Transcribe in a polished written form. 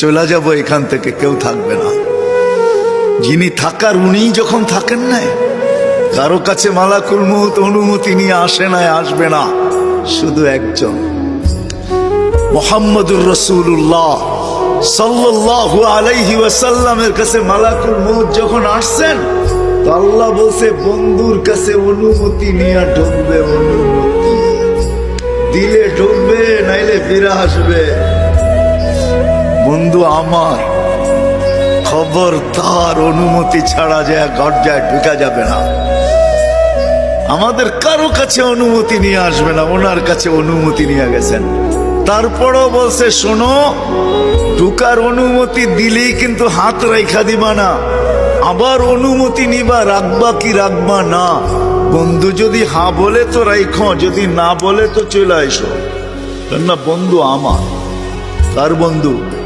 চলে যাব এখান থেকে, কেউ থাকবে না। যিনি থাকার উনিই যখন থাকেন নাই, কারো কাছে মালাকুল মউত অনুমতি নিয়ে আসে নাই, আসবে না। শুধু একজন মুহাম্মদুর রাসূলুল্লাহ সাল্লাল্লাহু আলাইহি ওয়াসাল্লামের কাছে মালাকুল মউত যখন আসছেন, তো আল্লাহ বলছে বন্ধুর কাছে অনুমতি নিয়ে ঢুকবে। অনুমতি দিলে ঢুকবে, নাইলে ফিরে আসবে। বন্ধু আমার, খবরদার অনুমতি ছাড়া যায় গর্জায় ঢুকা যাবে না। আমাদের কারো কাছে অনুমতি নিয়ে আসবে না, ওনার কাছে অনুমতি নিয়ে গেছেন। তারপরও বলছে শোনো, ঢুকার অনুমতি দিলেই কিন্তু হাত রাইখা দিবা না, আবার অনুমতি নিবা, রাখবা কি রাখবা না। বন্ধু যদি হ্যাঁ বলে তো রাইখো, যদি না বলে তো চলে আইসো। না বন্ধু আমার, কার বন্ধু?